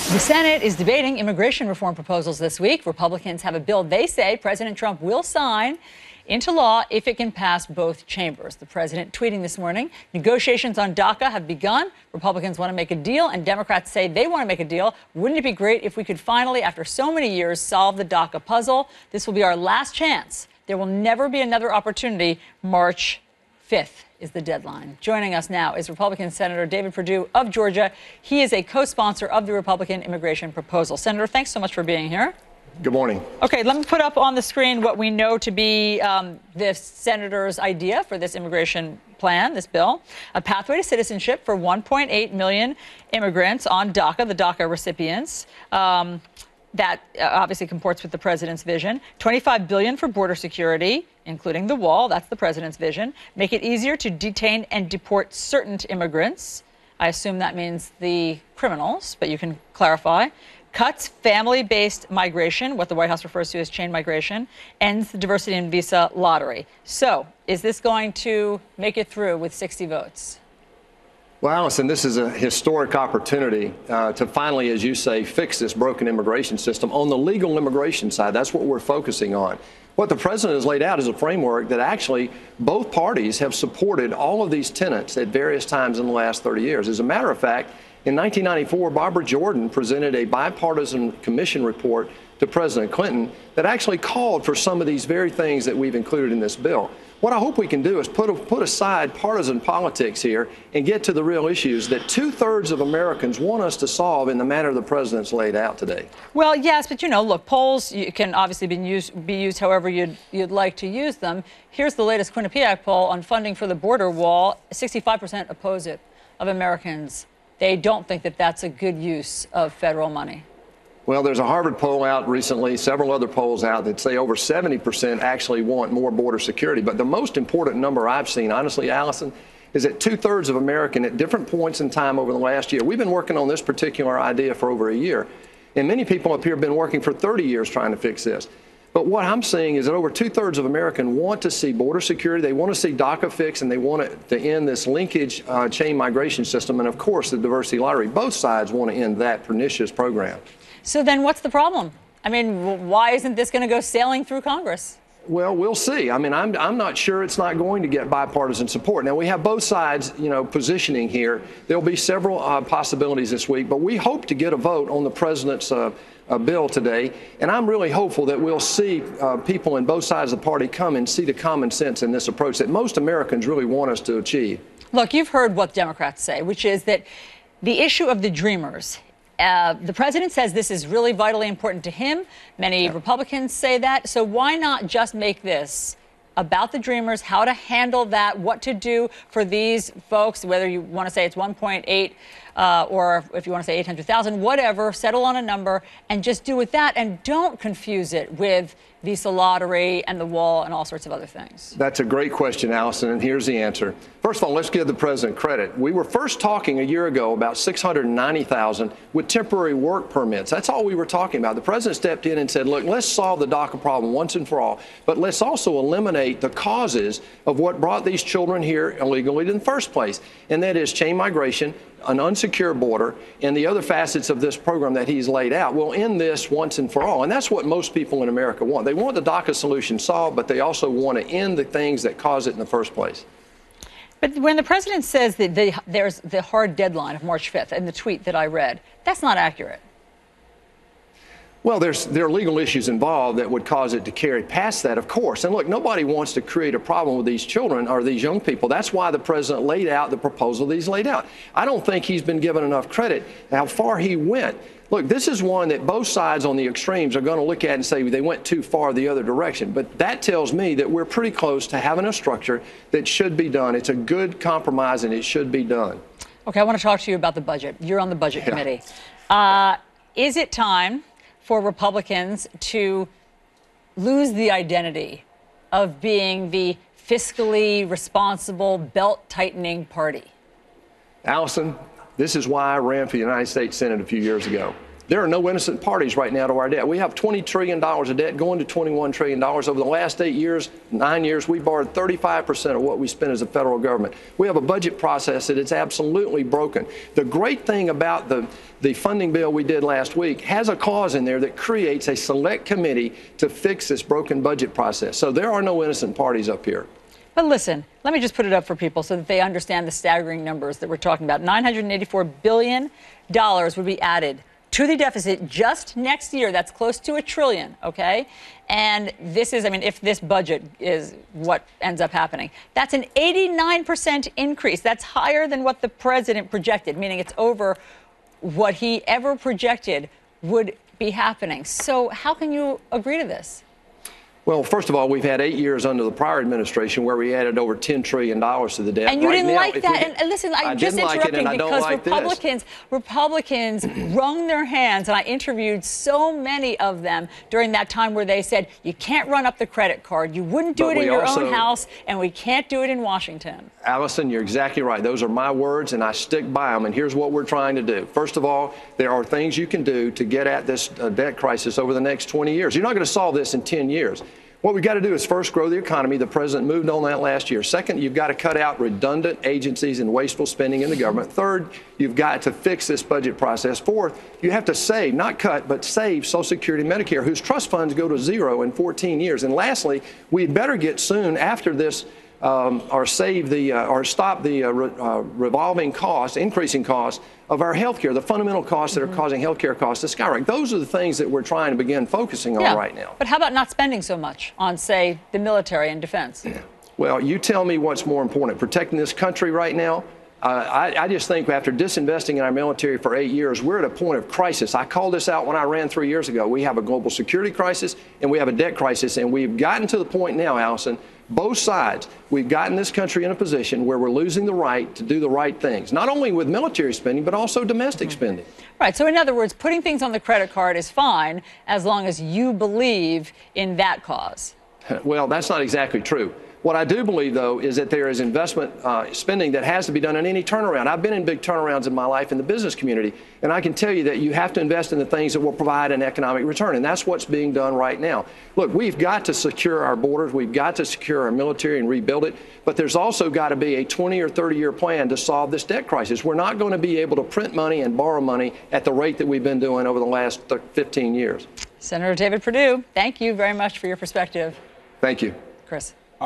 The Senate is debating immigration reform proposals this week. Republicans have a bill they say President Trump will sign into law if it can pass both chambers. The president tweeting this morning, negotiations on DACA have begun. Republicans want to make a deal, and Democrats say they want to make a deal. Wouldn't it be great if we could finally, after so many years, solve the DACA puzzle? This will be our last chance. There will never be another opportunity. March 5th is the deadline. Joining us now is Republican Senator David Perdue of Georgia. He is a co-sponsor of the Republican immigration proposal. Senator, thanks so much for being here. Good morning. Okay, let me put up on the screen what we know to be this senator's idea for this immigration plan, this bill. A pathway to citizenship for 1.8 million immigrants on DACA, the DACA recipients. That obviously comports with the president's vision. $25 billion for border security, including the wall. That's the president's vision. Make it easier to detain and deport certain immigrants. I assume that means the criminals, but you can clarify. Cuts family-based migration, what the White House refers to as chain migration. Ends the diversity and visa lottery. So is this going to make it through with 60 votes? Well, Allison, this is a historic opportunity to finally, as you say, fix this broken immigration system on the legal immigration side. That's what we're focusing on. What the president has laid out is a framework that actually both parties have supported all of these tenets at various times in the last 30 years. As a matter of fact, in 1994, Barbara Jordan presented a bipartisan commission report to President Clinton that actually called for some of these very things that we've included in this bill. What I hope we can do is put aside partisan politics here and get to the real issues that 2/3 of Americans want us to solve in the manner the president's laid out today. Well, yes, but look, polls can obviously be used however you'd like to use them. Here's the latest Quinnipiac poll on funding for the border wall. 65% oppose it of Americans. They don't think that that's a good use of federal money. Well, there's a Harvard poll out recently, several other polls out that say over 70% actually want more border security. But the most important number I've seen, honestly, Allison, is that 2/3 of Americans at different points in time over the last year. We've been working on this particular idea for over a year. And many people up here have been working for 30 years trying to fix this. But what I'm seeing is that over 2/3 of Americans want to see border security. They want to see DACA fixed, and they want it to end this linkage chain migration system. And, of course, the diversity lottery. Both sides want to end that pernicious program. So then what's the problem? I mean, why isn't this going to go sailing through Congress? Well, we'll see. I mean, I'm not sure it's not going to get bipartisan support. Now, we have both sides, positioning here. There'll be several possibilities this week, but we hope to get a vote on the president's bill today. And I'm really hopeful that we'll see people in both sides of the party come and see the common sense in this approach that most Americans really want us to achieve. Look, you've heard what Democrats say, which is that the issue of the dreamers. The president says this is really vitally important to him. Many Republicans say that. So why not just make this about the dreamers, how to handle that, what to do for these folks, whether you want to say it's 1.8 or if you want to say 800,000, whatever, settle on a number and just do with that and don't confuse it with visa lottery and the wall and all sorts of other things? That's a great question, Allison, and here's the answer. First of all, let's give the president credit. We were first talking a year ago about 690,000 with temporary work permits. That's all we were talking about. The president stepped in and said, look, let's solve the DACA problem once and for all, but let's also eliminate the causes of what brought these children here illegally in the first place, and that is chain migration, an unsecure border, and the other facets of this program that he's laid out. We'll end this once and for all, and that's what most people in America want. They want the DACA solution solved, but they also want to end the things that cause it in the first place. But when the president says that there's the hard deadline of March 5th in the tweet that I read, that's not accurate. Well, there are legal issues involved that would cause it to carry past that, of course. And look, nobody wants to create a problem with these children or these young people. That's why the president laid out the proposal that he's laid out. I don't think he's been given enough credit how far he went. Look, this is one that both sides on the extremes are going to look at and say they went too far the other direction. But that tells me that we're pretty close to having a structure that should be done. It's a good compromise, and it should be done. Okay, I want to talk to you about the budget. You're on the budget committee. Is it time for Republicans to lose the identity of being the fiscally responsible, belt-tightening party? Allison, this is why I ran for the United States Senate a few years ago. There are no innocent parties right now to our debt. We have $20 trillion of debt going to $21 trillion. Over the last 8 years, 9 years, we borrowed 35% of what we spent as a federal government. We have a budget process that is absolutely broken. The great thing about the funding bill we did last week has a clause in there that creates a select committee to fix this broken budget process. So there are no innocent parties up here. But listen, let me just put it up for people so that they understand the staggering numbers that we're talking about. $984 billion would be added to the deficit just next year. That's close to $1 trillion, okay? And this is, I mean, if this budget is what ends up happening, that's an 89% increase. That's higher than what the president projected, meaning it's over what he ever projected would be happening. So how can you agree to this? Well, first of all, we've had 8 years under the prior administration where we added over $10 trillion to the debt. And you didn't like that. And listen, I'm just interrupting because Republicans wrung their hands, and I interviewed so many of them during that time where they said, you can't run up the credit card. You wouldn't do it in your own house, and we can't do it in Washington. Allison, you're exactly right. Those are my words, and I stick by them. And here's what we're trying to do. First of all, there are things you can do to get at this debt crisis over the next 20 years. You're not going to solve this in 10 years. What we've got to do is first grow the economy. The president moved on that last year. Second, you've got to cut out redundant agencies and wasteful spending in the government. Third, you've got to fix this budget process. Fourth, you have to save, not cut, but save Social Security and Medicare, whose trust funds go to zero in 14 years. And lastly, we'd better get soon after this or stop the revolving costs, increasing costs of our health care, the fundamental costs that are causing health care costs to skyrocket. Those are the things that we're trying to begin focusing on right now. But how about not spending so much on, say, the military and defense? Well, you tell me what's more important, protecting this country right now. I just think after disinvesting in our military for 8 years, we're at a point of crisis. I called this out when I ran 3 years ago. We have a global security crisis and we have a debt crisis, and we've gotten to the point now, Allison, both sides, we've gotten this country in a position where we're losing the right to do the right things, not only with military spending, but also domestic spending. Right. So in other words, putting things on the credit card is fine as long as you believe in that cause. Well, that's not exactly true. What I do believe, though, is that there is investment spending that has to be done in any turnaround. I've been in big turnarounds in my life in the business community, and I can tell you that you have to invest in the things that will provide an economic return, and that's what's being done right now. Look, we've got to secure our borders. We've got to secure our military and rebuild it, but there's also got to be a 20 or 30-year plan to solve this debt crisis. We're not going to be able to print money and borrow money at the rate that we've been doing over the last 15 years. Senator David Perdue, thank you very much for your perspective. Thank you. Chris.